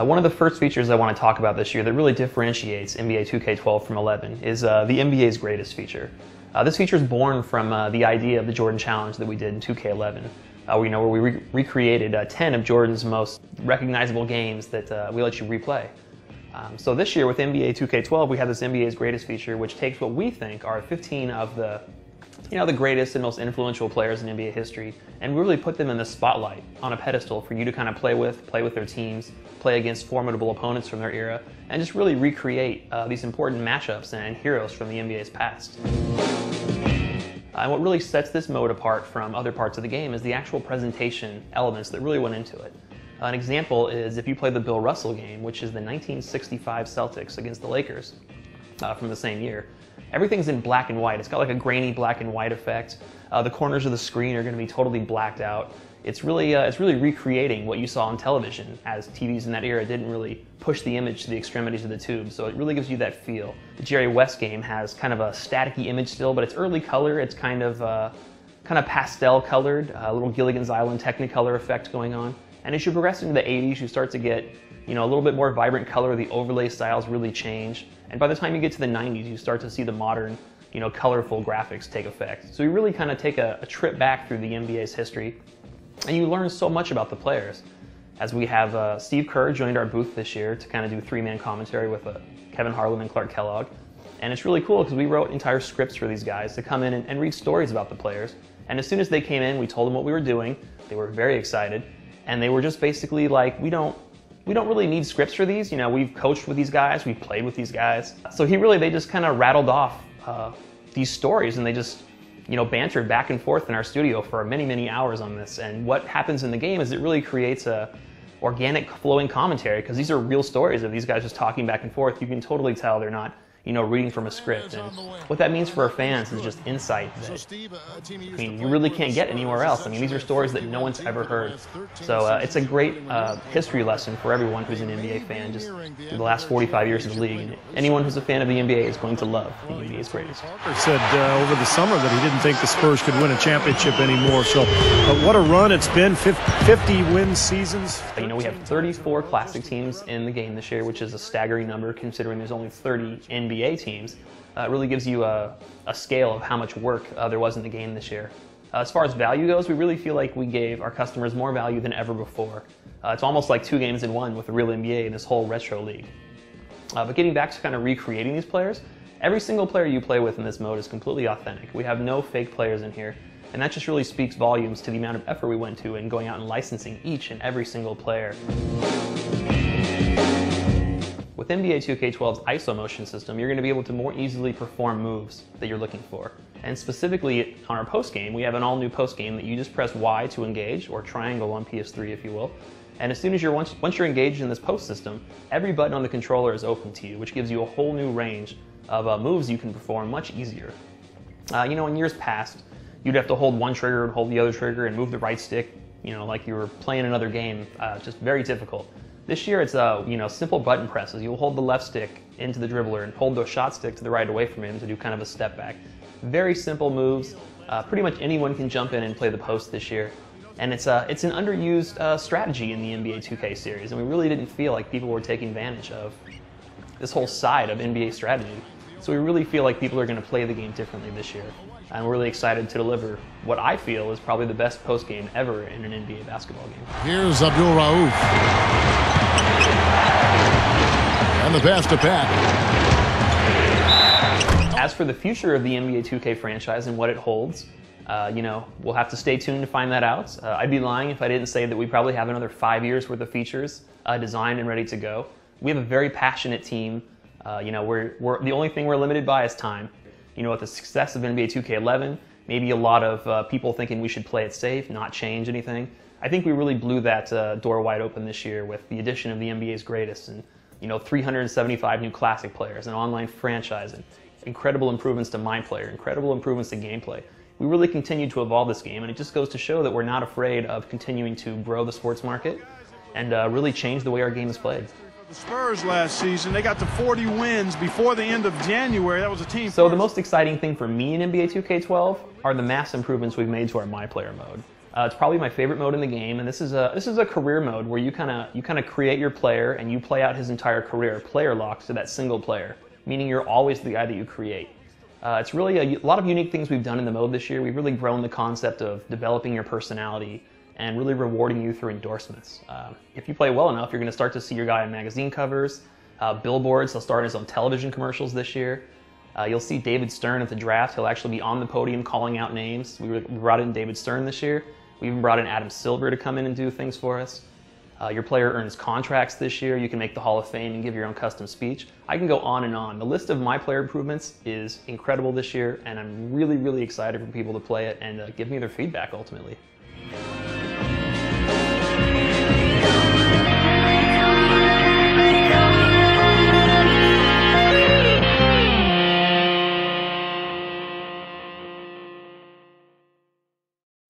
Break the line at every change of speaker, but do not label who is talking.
One of the first features I want to talk about this year that really differentiates NBA 2K12 from 11 is the NBA's greatest feature. This feature is born from the idea of the Jordan Challenge that we did in 2K11, where we recreated 10 of Jordan's most recognizable games that we let you replay. So this year with NBA 2K12, we have this NBA's greatest feature, which takes what we think are 15 of the greatest and most influential players in NBA history, and we really put them in the spotlight on a pedestal for you to kind of play with their teams, play against formidable opponents from their era, and just really recreate these important matchups and heroes from the NBA's past. And what really sets this mode apart from other parts of the game is the actual presentation elements that really went into it. An example is if you play the Bill Russell game, which is the 1965 Celtics against the Lakers from the same year. Everything's in black and white. It's got like a grainy black and white effect. The corners of the screen are going to be totally blacked out. It's really recreating what you saw on television, as TVs in that era didn't really push the image to the extremities of the tube, so it really gives you that feel. The Jerry West game has kind of a staticky image still, but it's early color. It's kind of pastel colored, a little Gilligan's Island Technicolor effect going on. And as you progress into the 80s, you start to get a little bit more vibrant color. The overlay styles really change. And by the time you get to the 90s, you start to see the modern, colorful graphics take effect. So you really kind of take a trip back through the NBA's history, and you learn so much about the players. As we have Steve Kerr joined our booth this year to kind of do three-man commentary with Kevin Harlan and Clark Kellogg. And it's really cool because we wrote entire scripts for these guys to come in and read stories about the players. And as soon as they came in, we told them what we were doing. They were very excited. And they were just basically like, we don't really need scripts for these. We've coached with these guys, we've played with these guys. So they just kind of rattled off these stories, and they just, bantered back and forth in our studio for many, many hours on this. And what happens in the game is it really creates a organic flowing commentary, because these are real stories of these guys just talking back and forth. You can totally tell they're not reading from a script. And what that means for our fans is just insight that, you really can't get anywhere else. These are stories that no one's ever heard. So it's a great history lesson for everyone who's an NBA fan, just through the last 45 years of the league. And anyone who's a fan of the NBA is going to love the NBA's greatest.
Parker said over the summer that he didn't think the Spurs could win a championship anymore. So what a run it's been, 50 win seasons.
We have 34 classic teams in the game this year, which is a staggering number considering there's only 30 NBA teams. It really gives you a scale of how much work there was in the game this year. As far as value goes, we really feel like we gave our customers more value than ever before. It's almost like 2 games in 1 with the real NBA and this whole retro league. But getting back to kind of recreating these players, every single player you play with in this mode is completely authentic. We have no fake players in here, and that just really speaks volumes to the amount of effort we went to in going out and licensing each and every single player. With NBA 2K12's ISO motion system, you're going to be able to more easily perform moves that you're looking for. And specifically on our post game, we have an all-new post game that you just press Y to engage, or triangle on PS3 if you will. And as soon as once you're engaged in this post system, every button on the controller is open to you, which gives you a whole new range of moves you can perform much easier. In years past, you'd have to hold one trigger and hold the other trigger and move the right stick, like you were playing another game. Just very difficult. This year it's simple button presses. You'll hold the left stick into the dribbler and hold the shot stick to the right away from him to do kind of a step back. Very simple moves. Pretty much anyone can jump in and play the post this year. And it's an underused strategy in the NBA 2K series, and we really didn't feel like people were taking advantage of this whole side of NBA strategy. So we really feel like people are going to play the game differently this year. And we're really excited to deliver what I feel is probably the best post game ever in an NBA basketball game.
Here's Abdul Rauf. And the pass to Pat.
As for the future of the NBA 2K franchise and what it holds, we'll have to stay tuned to find that out. I'd be lying if I didn't say that we probably have another 5 years worth of features designed and ready to go. We have a very passionate team. We're the only thing we're limited by is time. With the success of NBA 2K11, maybe a lot of people thinking we should play it safe, not change anything. I think we really blew that door wide open this year with the addition of the NBA's greatest and 375 new classic players, an online franchise, and incredible improvements to my player, incredible improvements to gameplay. We really continue to evolve this game, and it just goes to show that we're not afraid of continuing to grow the sports market and really change the way our game is played.
The Spurs last season, they got to 40 wins before the end of January. That was a team.
So the most exciting thing for me in NBA 2K12 are the mass improvements we've made to our My Player mode. It's probably my favorite mode in the game, and this is a career mode where you kind of create your player and you play out his entire career. Player locks to that single player, meaning you're always the guy that you create. It's really a lot of unique things we've done in the mode this year. We've really grown the concept of developing your personality and really rewarding you through endorsements. If you play well enough, you're going to start to see your guy on magazine covers, billboards. He'll start his own television commercials this year. You'll see David Stern at the draft. He'll actually be on the podium calling out names. We brought in David Stern this year. We even brought in Adam Silver to come in and do things for us. Your player earns contracts this year. You can make the Hall of Fame and give your own custom speech. I can go on and on. The list of my player improvements is incredible this year, and I'm really, really excited for people to play it and give me their feedback ultimately.